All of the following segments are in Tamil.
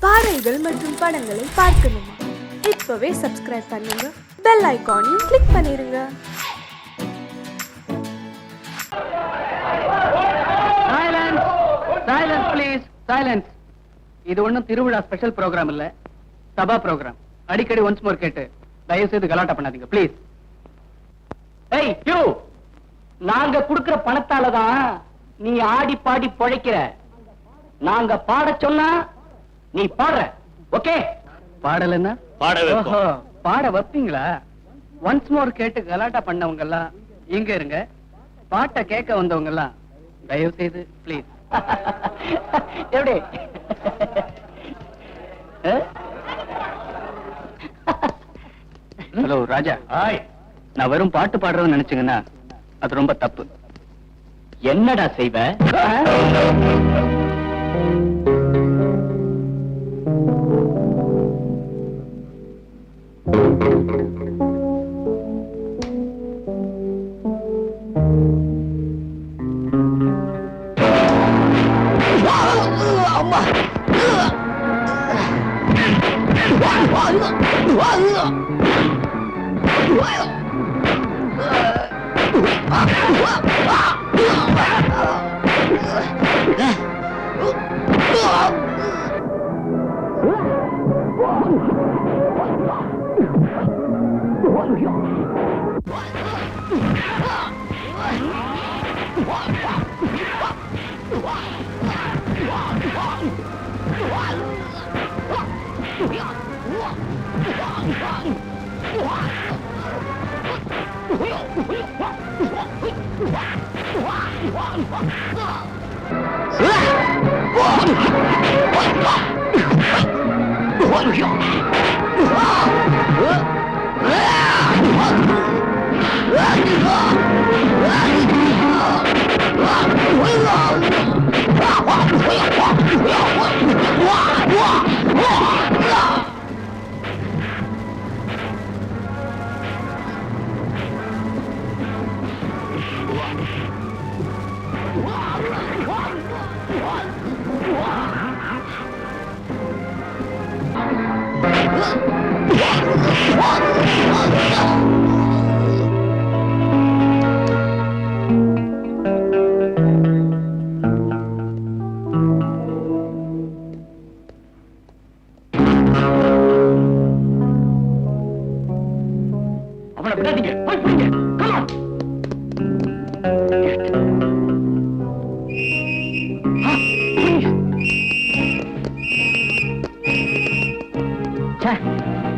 பாடல்கள் மற்றும் படங்களை பார்க்கணுமா? இப்பவே சப்ஸ்கிரைப் பண்ணுங்க, பெல் ஐகானையும் கிளிக் பண்ணிருங்க. Silence please, silence. இது ஒண்ணும் திருவிழா ஸ்பெஷல் ப்ரோகிராம் இல்ல, சபா ப்ரோகிராம். அடிக்கடி ஒன்ஸ் மோர் கேட்டு தயவு செய்து கலாட்டா பண்ணாதீங்க ப்ளீஸ். ஏய் யூ, நாங்க குடுக்கிற பணத்தாலதான் நீ ஆடி பாடி பொழைக்கிற. நாங்க பாட சொன்னா நீ பாடுற, ஓகே? பாடலன்னா பாட வைப்போம். பாட வைப்பீங்களா? ஒன்ஸ் மோர் கேட்டு கலாட்டா பண்ணவங்க எல்லாம் இங்க இருங்க, பாட்டை கேட்க வந்தவங்க எல்லாம் தயவு செய்து ப்ளீஸ். எப்படி? ஹலோ ராஜா, நான் வெறும் பாட்டு பாடுறதுன்னு நினைச்சீங்கன்னா அது ரொம்ப தப்பு. என்னடா செய்வ?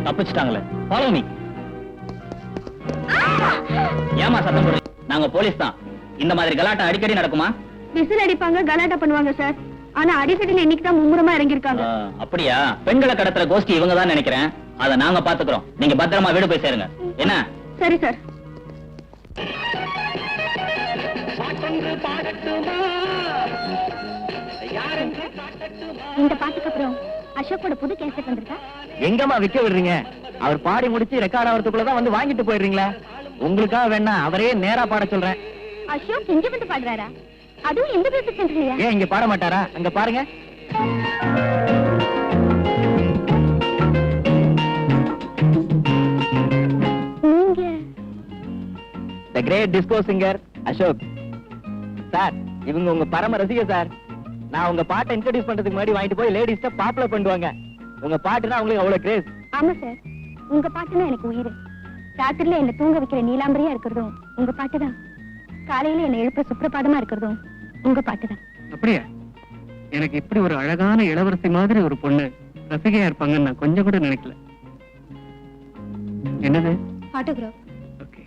தப்பிச்சிட்டாங்களே. Follow me. ஏமா சத்தம் போடுறீங்க? நாங்க போலீஸ் தான். இந்த மாதிரி கலாட்டா அடிக்கடி நடக்குமா? விசில் அடிப்பாங்க, கலாட்டா பண்ணுவாங்க சார். ஆனா அடிக்கடியில் இன்னைக்கு தான் மும்முரமா இறங்கி இருக்காங்க. அப்படியா? பெண்களை கடத்துற கோஷ்டி இவங்க தான் நினைக்கிறேன். அதை நாங்க பாத்துக்கிறோம். நீங்க பத்திரமா வீடு போய் சேருங்க. என்ன? சரி சார். இந்த பாட்டுக்கு அப்புறம் அசோக்கோட புது கேசட் வந்திருக்கா? எங்கம்மா விக்க விடுறீங்க? அவர் பாடி முடிச்சு ரெக்கார்ட் ஆகிறதுக்குள்ளதான் வந்து வாங்கிட்டு போயிடுறீங்களா? உங்களுக்காக வேணா அவரே நேரா பாட சொல்றேன். அசோக் இங்க வந்து பாடுறாரா? அதுவும் இந்த மியூசிக் சென்டர்லயா? ஏன் இங்க பாட மாட்டாரா? அங்க பாருங்க. நீங்க the great disco singer Ashok sir. இவங்க உங்க பரம ரசிக சார். நான் உங்க பாட்டை இன்ட்ரோடியூஸ் பண்றதுக்கு முன்னாடி வாங்கிட்டு போய் லேடிஸ்ட பாப்புலர் பண்ணுவாங்க. உங்க பாட்டுனா உங்களுக்கு அவ்வளவு கிரேஸ். ஆமா சார், உங்க பாட்டுனா எனக்கு உயிர். ராத்திரில என்ன தூங்க வைக்கிற நீலாம்பரியா இருக்கிறதும் உங்க பாட்டுதான். காலையில என்ன எழுப்புற சுப்பிரபாதமா இருக்கிறதும் உங்க பாட்டுதான். அப்படியா? எனக்கு இப்படி ஒரு அழகான இளவரசி மாதிரி ஒரு பொண்ணு ரசிகையா இருப்பாங்கன்னு நான் கொஞ்சம் கூட நினைக்கல. என்னது? ஆட்டோகிராஃப். ஓகே.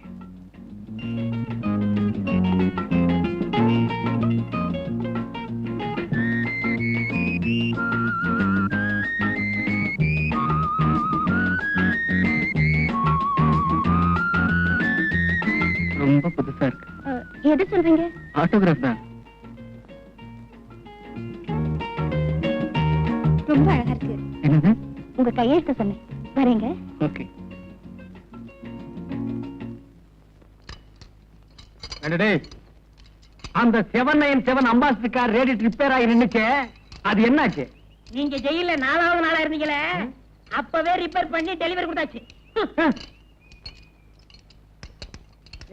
ரொம்ப புதுசா இருக்கு. எது சொல்றீங்க? ஆட்டோகிராஃப் தான். ரொம்ப அழகா இருக்கு. என்னது? உங்க கையெழுத்து சொன்னேன். வரேங்க. ஓகே. அந்த 797 அம்பாசிடர் கார் ரேடியேட்டர் ரிப்பேர் ஆகி நின்னுச்சே, அது என்னாச்சு? நீங்க ஜெயில 4வது நாளா இருந்தீங்களே அப்பவே ரிப்பேர் பண்ணி டெலிவரி கொடுத்தாச்சு.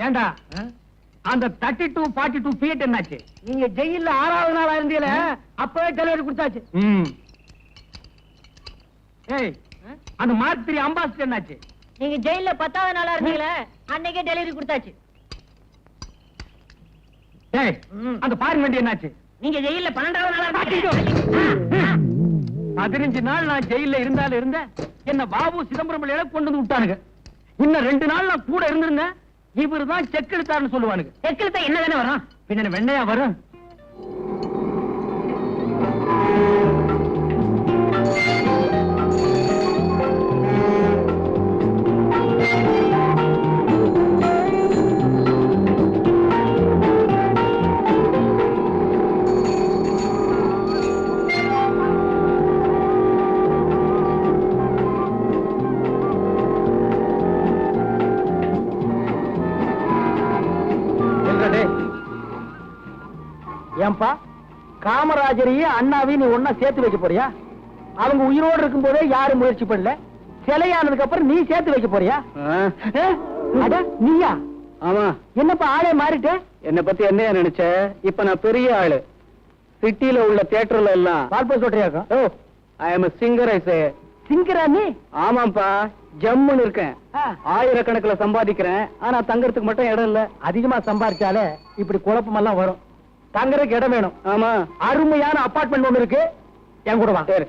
ஏண்டா அந்த 32 42 ஃபீட் என்னாச்சு? நீங்க ஜெயில 6வது நாளா இருந்தீங்களே அப்பவே டெலிவரி கொடுத்தாச்சு. ஏய் அந்த மார்க் 3 அம்பாசிடர் என்னாச்சு? நீங்க ஜெயில 10வது நாளா இருந்தீங்களே அன்னைக்கே டெலிவரி கொடுத்தாச்சு. ஏய் அந்த ஃபாரின் வண்டி என்னாச்சு? நீங்க ஜெயில 12வது நாளா இருந்தீங்க. 15 நாள் நான் ஜெயில இருந்தாலும் இருந்தேன். என்ன பாபு சிதம்பரம் பிள்ளையில கொண்டு வந்து விட்டானுங்க. இன்னும் 2 நாள் நான் கூட இருந்திருந்தேன். இவரு தான் செக் எடுத்தாருன்னு சொல்லுவானுங்க. செக் எடுத்தா என்ன தானே வரும்? பின்ன வெண்ணையா வரும். ஏன்பா காமராஜரையும் அண்ணாவையும் நீ ஒன்னா சேர்த்து வைக்க போறியா? அவங்க உயிரோடு இருக்கும் போதே யாரும் முயற்சி பண்ணல. சிலையானதுக்கு அப்புறம் நீ சேர்த்து வைக்க போறியா? அட நீயா? ஆமா. என்னப்பா ஆளே மாறிட்ட? என்ன பத்தி என்ன நினைச்ச? இப்ப நான் பெரிய ஆளு. சிட்டில உள்ள தியேட்டர்ல எல்லாம் பால்பா சொல்றியாக்கா? ஓ ஐ அம் a singer I say. சிங்கரா நீ? ஆமாப்பா ஜம்முன்னு இருக்கேன். ஆயிரக்கணக்கில் சம்பாதிக்கிறேன். ஆனா தங்கறதுக்கு மட்டும் இடம் இல்ல. அதிகமா சம்பாதிச்சாலே இப்படி குழப்பம் எல்லாம் வரும். தங்கறதுக்கு இடம் வேணும். ஆமா அருமையான அபார்ட்மெண்ட் ஒண்ணு இருக்கு. என் கூட வா. சரி.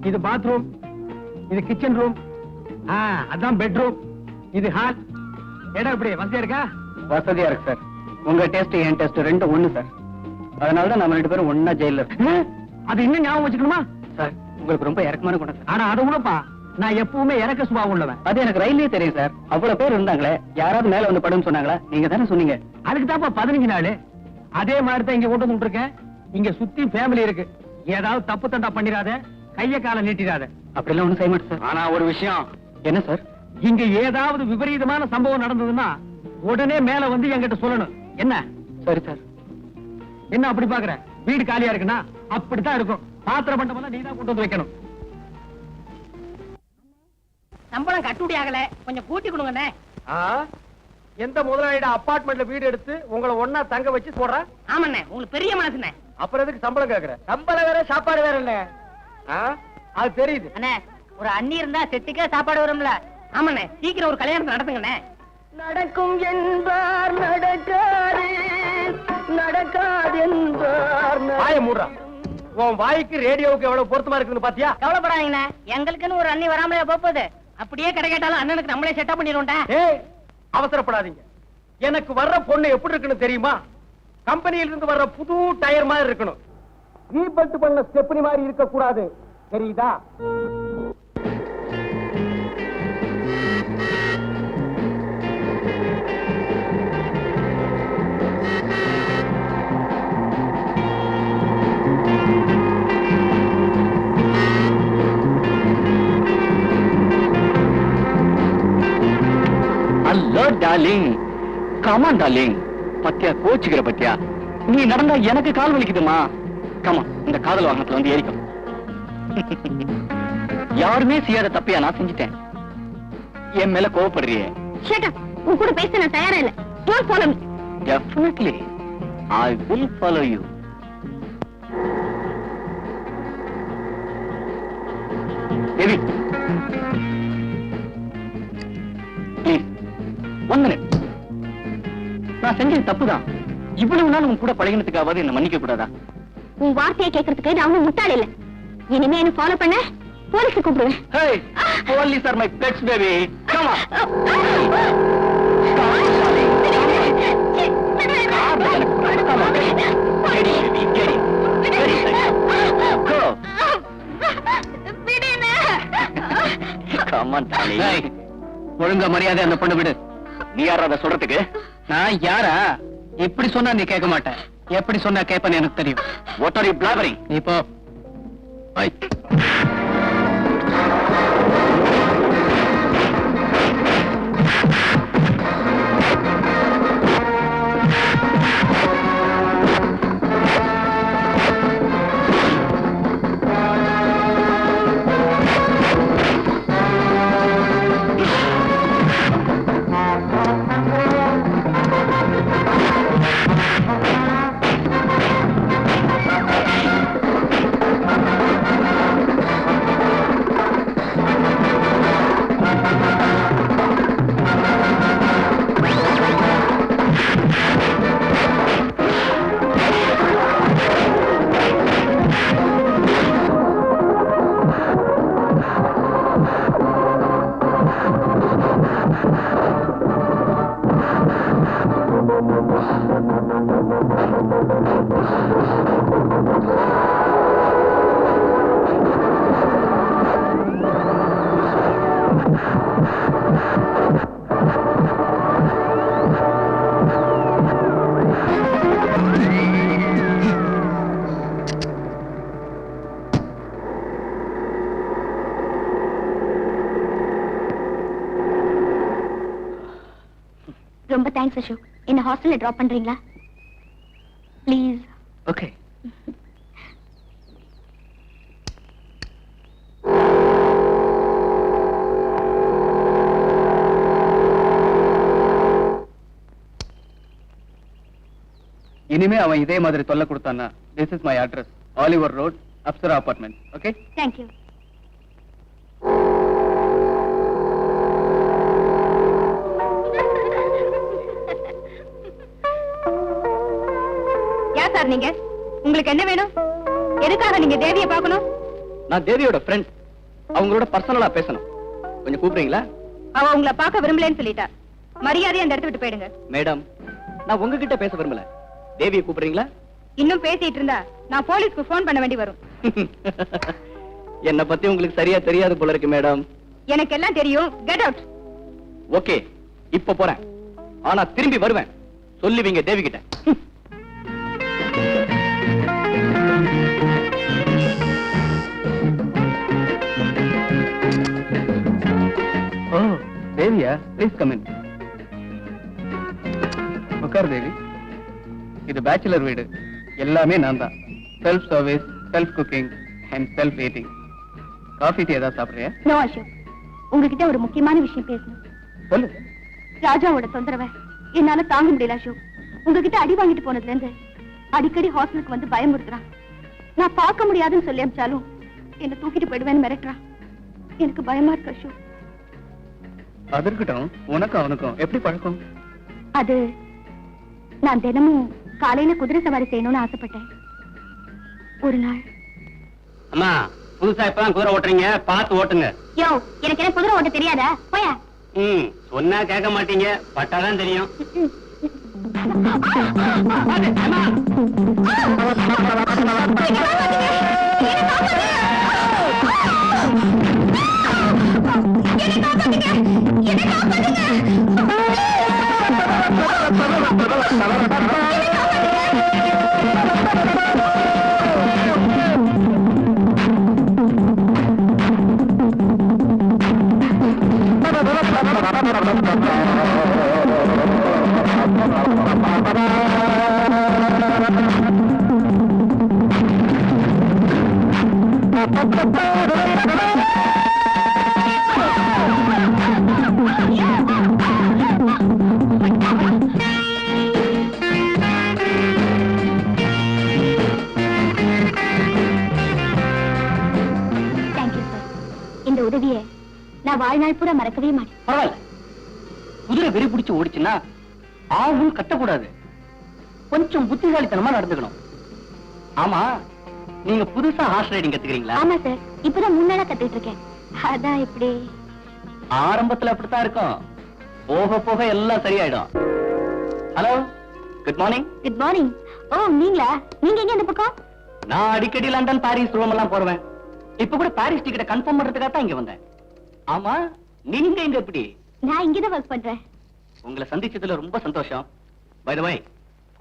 இது பாத்ரூம், இது கிச்சன் ரூம், அதான் பெட்ரூம், இது ஹால். இடம் எப்படி வசதியா இருக்கா? வசதியா இருக்கு சார். உங்க டெஸ்ட் என் டெஸ்ட் ரெண்டும் ஒண்ணு சார். அதனாலதான் நம்ம 2 பேரும் ஒன்னா ஜெயில இருக்கு. அது இன்னும் ஞாபகம் வச்சுக்கணுமா சார்? உங்களுக்கு ரொம்ப இறக்கமான குணம் சார். ஆனா அது கூடப்பா நான் எப்பவுமே இறக்க சுபாவம் உள்ளவன். அது எனக்கு ரயிலே தெரியும் சார். அவ்வளவு பேர் இருந்தாங்களே, யாராவது மேல வந்து படுன்னு சொன்னாங்களா? நீங்க தானே சொன்னீங்க. அதுக்கு தான்ப்பா 15 நாள். அதே மாதிரி தான் இங்க கொண்டு வந்து இருக்கேன். இங்க சுத்தி ஃபேமிலி இருக்கு. ஏதாவது தப்பு தண்டா பண்ணிராத, கைய கால நீட்டிராத. அப்படிலாம் ஒண்ணும் செய்ய மாட்டேன் சார். ஆனா ஒரு விஷயம். என்ன சார்? இங்க ஏதாவது விபரீதமான சம்பவம் நடந்ததுன்னா உடனே மேல வந்து என்கிட்ட சொல்லணும். என்ன? சரி சார். என்ன அப்படி பாக்குற? வீடு காலியா இருக்குன்னா அப்படித்தான் இருக்கும். பாத்திர பண்டமெல்லாம் நீதான் கொண்டு வந்து வைக்கணும். சம்பளம் கட்டுப்படி ஆகல, கொஞ்சம் கூட்டி கொடுங்கண்ணே. எந்த முதலாளியோட அபார்ட்மெண்ட்ல வீடு எடுத்து உங்களை ஒன்னா தங்க வச்சு போடுறா? ஆமாண்ணே, உங்களுக்கு பெரிய மனசுண்ணே. அப்புறம் எதுக்கு சம்பளம் கேக்குற? சம்பளம் வேற சாப்பாடு வேற இல்ல. அது தெரியுது அண்ணே. ஒரு அண்ணி இருந்தா செட்டுக்கே சாப்பாடு வரும்ல. ஆமாண்ணே, சீக்கிரம் ஒரு கல்யாணம் நடத்துங்கண்ணே. நடக்கும் என்பார் நடக்காது, நடக்காது என்பார். வாய மூடுறா. உன் வாய்க்கு ரேடியோவுக்கு எவ்வளவு பொருத்தமா இருக்குன்னு பாத்தியா? கவலைப்படாதீங்கண்ணே, எங்களுக்குன்னு ஒரு அண்ணி வராமலே போகுது. அப்படியே கடை கேட்டாலும் அண்ணனுக்கு நம்மளே செட்டப் பண்ணிடுவோம்டா. ஏய் அவசரப்படாதீங்க. எனக்கு வர்ற பொண்ணு எப்படி இருக்குன்னு தெரியுமா? கம்பெனியில இருந்து வர்ற புது டயர் மாதிரி இருக்கணும். ரீபல்ட் பண்ண ஸ்டெப்னி மாதிரி இருக்க கூடாது. தெரியுதா? Hello darling, come on darling. பத்தியா கோச்சுக்கிற பத்தியா? நீ நடந்தா எனக்கு கால் வலிக்குதுமா. கமா இந்த காதல் வாகனத்துல வந்து ஏறிக்கும். யாருமே செய்யாத தப்பையா நான் செஞ்சுட்டேன். என் மேல கோவப்படுறியே? Shut up. உன் கூட பேச நான் தயாரா இல்ல. Don't follow me. Definitely I will follow you. Devi please 1 minute. நான் செஞ்சது தப்புதான். இவ்வளவு நாள் உன் கூட பழகினதுக்காவது என்ன மன்னிக்க கூடாதா? உன் வார்த்தையை கேட்கறதுக்கு நான் ஒன்னும் முட்டாள் இல்ல. இனிமே என்ன ஃபாலோ பண்ண போலீஸ் கூப்பிடுவேன். Hey, police are my pets, baby. Come on. Come on. Get in, baby. Get in. Very nice. Go. Come on, darling. Hey, ஒழுங்கா மரியாதை அந்த பொண்ணு விடு. நீ யாரா அதை சொல்றதுக்கு? நான் யாரா? எப்படி சொன்னா நீ கேட்க மாட்டேன். எப்படி சொன்னா கேட்பேன்னு எனக்கு தெரியும். What are you blabbering? நீ போ. Hey. ரொம்ப தேங்க்ஸ் அசோக். என்ன ஹாஸ்டல்ல டிராப் பண்றீங்களா ப்ளீஸ்? ஓகே. இனிமே அவன் இதே மாதிரி தொல்லை கொடுத்தான்னா, this is my address, Oliver Road, Apsara Apartments. Okay? Thank you. யார் சார் நீங்க? உங்களுக்கு என்ன வேணும்? எதுக்காக நீங்க தேவியை பார்க்கணும்? நான் தேவியோட ஃப்ரெண்ட். அவங்களோட பர்சனலா பேசணும். கொஞ்சம் கூப்பிடுறீங்களா? அவ உங்களை பார்க்க விரும்பலன்னு சொல்லிட்டா. மரியாதையா அந்த இடத்த விட்டு போயிடுங்க. மேடம், நான் உங்ககிட்ட பேச விரும்பல. தேவியை கூப்பிடுறீங்களா? இன்னும் பேசிட்டு இருந்தா நான் போலீஸ்க்கு போன் பண்ண வேண்டி வரும். என்ன பத்தி உங்களுக்கு சரியா தெரியாது போல இருக்கு மேடம். எனக்கு எல்லாம் தெரியும். Get out. ஓகே, இப்ப போறேன். ஆனா திரும்பி வருவேன். சொல்லுவீங்க தேவி கிட்ட. ஓ, தேவியா? Please come in. உட்கார் தேவி. இது பேச்சுலர் வீடு. எல்லாமே நான் தான். Self service, self cooking and self eating. Coffee tea ஏதாவது சாப்பிடுறியா? நோ அசோக், உங்ககிட்ட ஒரு முக்கியமான விஷயம் பேசணும். சொல்லு. ராஜாவோட தொந்தரவை என்னால தாங்க முடியல அசோக். உங்ககிட்ட அடி வாங்கிட்டு போனதுல இருந்து அடிக்கடி ஹாஸ்டலுக்கு வந்து பயமுறுத்துறான். நான் பார்க்க முடியாதுன்னு சொல்லி அனுப்பிச்சாலும் என்ன தூக்கிட்டு போயிடுவேன்னு மிரட்டுறான். எனக்கு பயமா இருக்கு அசோக். அது இருக்கட்டும், உனக்கும் அவனுக்கும் எப்படி பழக்கம்? அது நான் தினமும் காலையில குதிரை சவாரி செய்யணும்னு ஆசைப்பட்டேன். ஒரு நாள், அம்மா, புதுசா இப்பதான் குதிரை ஓட்டுறீங்க, பார்த்து ஓட்டுங்க. யோ, எனக்கு என்ன குதிரை ஓட்ட தெரியாதா? போயா. சொன்னா கேட்க மாட்டீங்க, பட்டாதான் தெரியும். இந்த உதவியை நான் வாழ்நாள் பூரா மறக்கவே மாட்டேன். பரவாயில்ல, குதிரை வெறி பிடிச்சு ஓடிச்சுன்னா ஆவும் கட்டக்கூடாது. கொஞ்சம் புத்திசாலித்தனமா நடந்துக்கணும். ஆமா, நீங்க புதுசா ஹார்ஸ் ரைடிங் கத்துக்கிறீங்களா? ஆமா சார், இப்பதான் முன்னால கத்துட்டு இருக்கேன். அதான் இப்படி. ஆரம்பத்துல அப்படித்தான் இருக்கும், போக போக எல்லாம் சரியாயிடும். Hello, good morning. Good morning. Oh, நீங்களா? நீங்க எங்க இந்த பக்கம்? நான் அடிக்கடி லண்டன், பாரிஸ், ரோம் எல்லாம் போறேன். இப்ப கூட பாரிஸ் டிக்கெட்டை கன்ஃபார்ம் பண்றதுக்காக தான் இங்க வந்தேன். ஆமா, நீங்க இங்க எப்படி? நான் இங்கதான் ஒர்க் பண்றேன். உங்களை சந்திச்சதுல ரொம்ப சந்தோஷம். பை தி வே,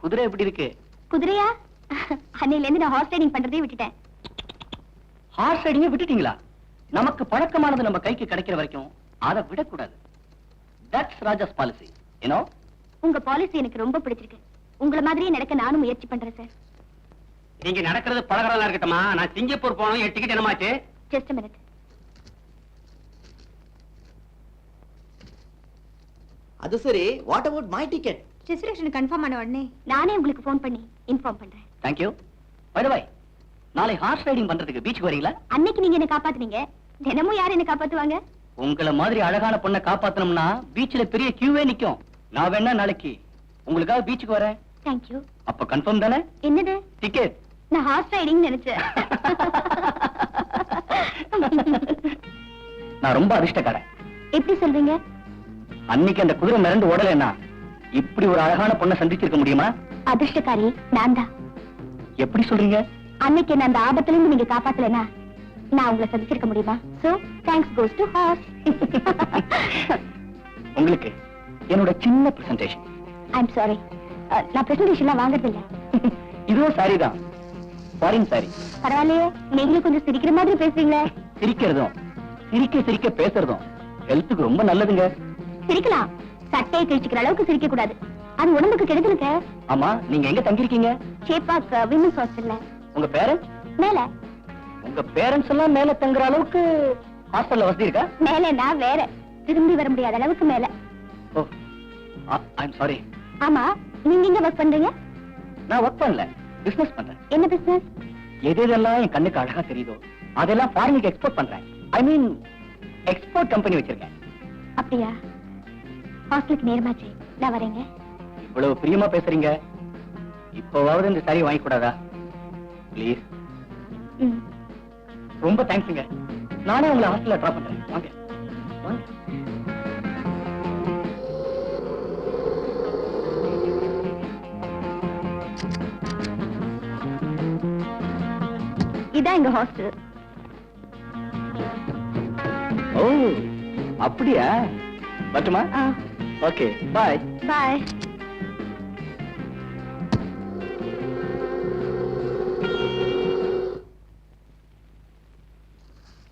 குதிரை எப்படி இருக்கு? குதிரையா? அன்னையில இருந்து நான் ஹார்ஸ் ரைடிங் பண்றதே விட்டுட்டேன். ஹார்ஸ் ரைடிங்க விட்டுட்டீங்களா? நமக்கு பழக்கமானது நம்ம கைக்கு கிடைக்கிற வரைக்கும் அதை விடக்கூடாது. That's Raja's policy, you know. உங்க பாலிசி எனக்கு ரொம்ப பிடிச்சிருக்கு. உங்கள மாதிரியே நடக்க நானும் முயற்சி பண்றேன் சார். நீங்க நடக்கிறது பழகிறதா இருக்கட்டுமா? நான் சிங்கப்பூர் போனோம், என் டிக்கெட் என்னமாச்சு? Just a minute. அது சரி, what about my ticket? Reservation confirm ஆன உடனே நானே உங்களுக்கு ஃபோன் பண்ணி இன்ஃபார்ம் பண்றேன். Thank you. By the way, நாளை ஹார்ஸ் ரைடிங் பண்றதுக்கு பீச்சுக்கு வரீங்களா? அன்னைக்கு நீங்க என்ன காப்பாத்துனீங்க, தினமும் யார் என்ன காப்பாத்துவாங்க? உங்கள மாதிரி அழகான பொண்ணை காப்பாத்தணும்னா பீச்ல பெரிய கியூவே நிக்கும். நான் வேணா நாளைக்கு உங்களுக்காக பீச்சுக்கு வரேன். Thank you. அப்ப கன்ஃபார்ம் தானே? என்னது டிக்கெட்? நான் ஹார்ஸ் ரைடிங் நினைச்சேன். நான் ரொம்ப அதிர்ஷ்டக்காரன். எப்படி சொல்றீங்க? அன்னைக்கு அந்த குதிரை மிரண்டு ஓடலைன்னா இப்படி ஒரு அழகான பொண்ணை சந்திச்சிருக்க முடியுமா? அதிர்ஷ்டக்காரி நான் தான். எப்படி சொல்றீங்க? அன்னைக்கு என்ன அந்த ஆபத்துல இருந்து நீங்க காப்பாத்தலனா நான் உங்களை சந்திச்சிருக்க முடியுமா? So thanks goes to horse. உங்களுக்கு என்னோட சின்ன பிரசன்டேஷன். ஐம் சாரி, நான் பிரசன்டேஷன்லாம் வாங்குறது இல்ல. இதுவும் சாரி தான், ஃபாரின் சாரி. பரவாயில்லையே, நீங்களும் கொஞ்சம் சிரிக்கிற மாதிரி பேசுறீங்களே. சிரிக்கிறதும் சிரிக்க சிரிக்க பேசுறதும் ஹெல்த்துக்கு ரொம்ப நல்லதுங்க. சிரிக்கலாம், சட்டையை கிழிச்சுக்கிற அளவுக்கு சிரிக்க கூடாது. அது உடம்புக்கு கெடுதலுங்க. ஆமா, நீங்க எங்க தங்கிருக்கீங்க? சேப்பாக் விமன்ஸ் ஹாஸ்டல்ல. உங்க பேரண்ட்ஸ்? மேல. உங்க பேரண்ட்ஸ் எல்லாம் மேல தங்குற அளவுக்கு ஹாஸ்டல்ல வசதி இருக்கா? மேலனா வேற, திரும்பி வர முடியாத அளவுக்கு மேல. ஓ, ஐம் சாரி. ஆமா, நீங்க எங்க ஒர்க் பண்றீங்க? நான் ஒர்க் பண்ணல, பிசினஸ் பண்றேன். என்ன பிசினஸ்? எதெல்லாம் என் கண்ணுக்கு அழகா தெரியுதோ அதெல்லாம் ஃபாரினுக்கு எக்ஸ்போர்ட் பண்றேன். ஐ மீன் எக்ஸ்போர்ட் கம்பெனி வச்சிருக்கேன். அப்படியா? ஹாஸ்டலுக்கு நேரமாச்சு, நான் வரேங்க. இவ்வளவு பிரியமா பேசுறீங்க, இப்போவாவது இந்த சாரி வாங்கி கூடாதா ப்ளீஸ்? ம். ரொம்ப தேங்க்ஸுங்க. நானே உங்களை ஹாஸ்டல்ல ட்ராப் பண்றேன். வாங்க வாங்க. இதான் எங்க ஹாஸ்டல். ஓ, அப்படியா? பட்டுமா? ஓகே, பாய். பாய்.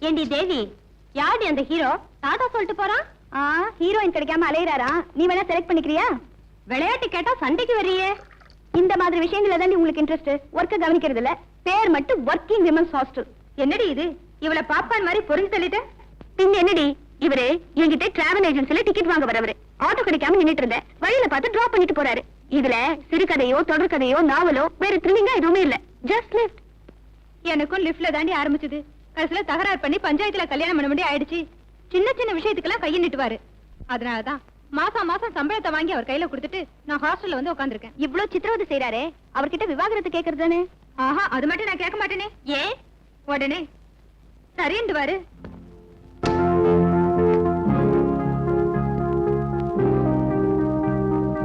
ஏண்டி தேவி, யாரு அந்த ஹீரோ? தாத்தா சொல்லிட்டு போறான். ஹீரோயின் கிடைக்காம அலையறாரா? நீ வேணா செலக்ட் பண்ணிக்கிறியா? விளையாட்டு கேட்டா சண்டைக்கு வர்றியே. இந்த மாதிரி விஷயங்கள தான் உங்களுக்கு இன்ட்ரெஸ்ட், ஒர்க்க கவனிக்கிறது இல்ல. பேர் மட்டும் வொர்க்கிங் விமன்ஸ் ஹாஸ்டல். என்னடி இது? இவள பாப்கார்ன் மாதிரி பொறிஞ்சு தள்ளிட்ட. பின்ன என்னடி, இவரு என்கிட்ட டிராவல் ஏஜென்சில டிக்கெட் வாங்க வரவரு. ஆட்டோ கிடைக்காம நின்னுட்டு இருந்தேன், வழியில பார்த்து டிராப் பண்ணிட்டு போறாரு. இதுல சிறுகதையோ தொடர்கதையோ நாவலோ வேற த்ரில்லிங்கா எதுவுமே இல்ல. Just lift. எனக்கும் லிஃப்ட்ல தாண்டி ஆரம்பிச்சது. கடைசியில தகராறு பண்ணி பஞ்சாயத்துல கல்யாணம் பண்ண வேண்டிய ஆயிடுச்சு. சின்ன சின்ன விஷயத்துக்கெல்லாம் கையை நீட்டுவாரு. அதனாலதான் மாசம் மாசம் சம்பளத்தை வாங்கி அவர் கையில கொடுத்துட்டு நான் ஹாஸ்டல்ல வந்து உட்கார்ந்திருக்கேன். இவ்வளவு சித்திரவதை செய்யறாரே, அவர்கிட்ட விவாகரத்து கேக்குறது தானே? ஆஹா, அது மட்டும் நான் கேட்க மாட்டேனே. ஏன்? உடனே சரிண்டுவாரு.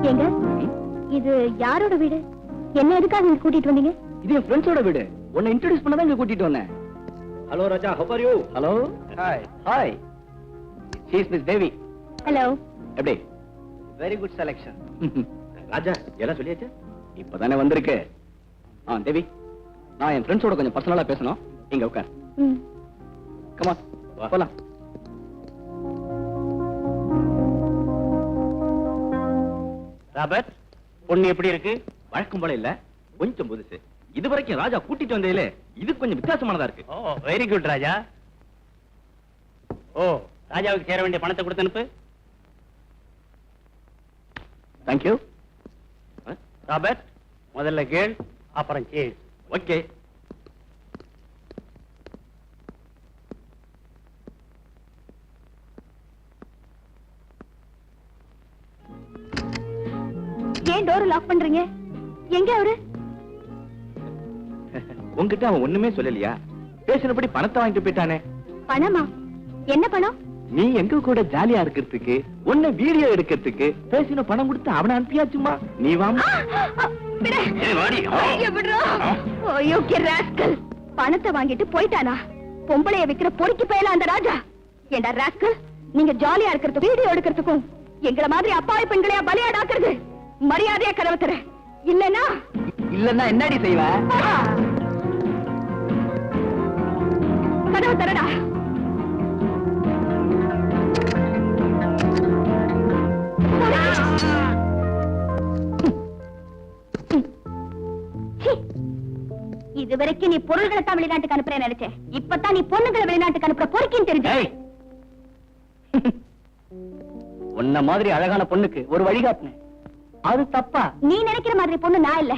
எங்க இது யாரோட வீடு? என்ன எதுக்காக இங்க கூட்டிட்டு வந்தீங்க? இது என் ஃப்ரெண்ட்ஸோட வீடு. உன்னை இன்ட்ரோடியூஸ் பண்ண தான் இங்க கூட்டிட்டு வந்தேன். Hello Raja, how are you? Hello. Hi. Hi. She is miss Devi. Hello. எப்படி? Very good selection. ராஜா, எல்லாம் சொல்லியாச்சு? இப்பதானே வந்திருக்கு. தேவி, நான் என் ஃப்ரெண்ட்ஸோட கொஞ்சம் பர்சனலா பேசணும். இங்க உட்கார். கம் ஆன், போலாம். ராபர்ட், பொண்ணு எப்படி இருக்கு? வழக்கம் போல இல்ல, கொஞ்சம் புதுசு. இதுவரைக்கும் ராஜா கூட்டிட்டு வந்ததுல இது கொஞ்சம் வித்தியாசமானதா இருக்கு. ஓ, வெரி குட் ராஜா. ஓ, ராஜாவுக்கு சேர வேண்டிய பணத்தை கொடுத்து அனுப்பு. தேங்க்யூ. ராபர்ட், முதல்ல கேள், அப்புறம் சேஸ். ஓகே. ஏன் டோர் லாக் பண்றீங்க? எங்க அவரு? உங்ககிட்ட அவன் ஒண்ணுமே சொல்லலையா? பேசினபடி பணத்தை வாங்கிட்டு போயிட்டானே. பணமா? என்ன பணம்? நீ எங்க கூட ஜாலியா இருக்கிறதுக்கு, உன்னை வீடியோ எடுக்கிறதுக்கு பேசின பணம் கொடுத்து அவனை அனுப்பியாச்சுமா. நீ வாமா. பணத்தை வாங்கிட்டு போயிட்டானா? பொம்பளைய விக்கிற பொறுக்கி போயலாம் அந்த ராஜா. ஏண்டா ராஸ்கல், நீங்க ஜாலியா இருக்கிறதுக்கும் வீடியோ எடுக்கிறதுக்கும் எங்கள மாதிரி அப்பாவி பெண்களையா பலியாடாக்குறது? மரியாதையா கதவை தர, இல்லன்னா இல்லன்னா என்னடி செய்வ? கதவை தரடா. இதுவரைக்கும் நீ பொருள்களை தான் வெளிநாட்டுக்கு அனுப்புறேன்னு நினைச்சேன். இப்பதான் நீ பொண்ணுங்களை வெளிநாட்டுக்கு அனுப்புற பொறுக்கின்னு தெரிஞ்சு. உன்ன மாதிரி அழகான பொண்ணுக்கு ஒரு வழிகாட்டினேன், அது தப்பா? நீ நினைக்கிற மாதிரி பொண்ணு நான் இல்ல.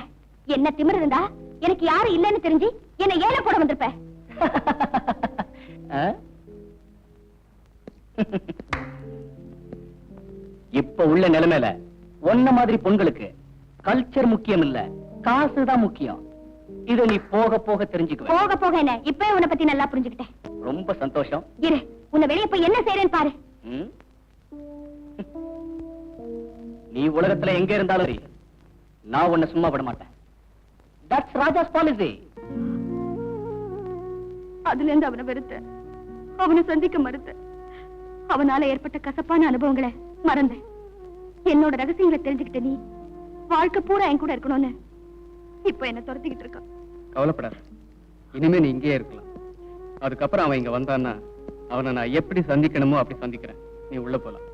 என்ன திமிரு இருந்தா எனக்கு யாரும் இல்லன்னு தெரிஞ்சு என்ன ஏல போட வந்திருப்ப. இப்ப உள்ள நிலைமையில உன்ன மாதிரி பொண்களுக்கு கல்ச்சர் முக்கியம் இல்ல, காசுதான் முக்கியம். இத நீ போக போக தெரிஞ்சுக்குவ. போக போக என்ன, இப்ப உன்னை பத்தி நல்லா புரிஞ்சுக்கிட்டேன். ரொம்ப சந்தோஷம். இரு, உன்னை வெளியே போய் என்ன செய்யறேன்னு பாரு. நீ உலகத்துல எங்க இருந்தாலும் சரி, நான் உன்னை சும்மா விட மாட்டேன். That's Raja's policy. அதுல இருந்து அவனை வெறுத்த, அவனை சந்திக்க மறுத்த, அவனால ஏற்பட்ட கசப்பான அனுபவங்களை மறந்தேன். என்னோட ரகசியங்களை தெரிஞ்சுக்கிட்ட நீ வாழ்க்கை பூரா என் கூட இருக்கணும்னு இப்ப என்ன துரத்திக்கிட்டு இருக்க. கவலைப்படாத, இனிமே நீ இங்கேயே இருக்கலாம். அதுக்கப்புறம் அவன் இங்க வந்தான்னா அவனை நான் எப்படி சந்திக்கணுமோ அப்படி சந்திக்கிறேன். நீ உள்ள போலாம்.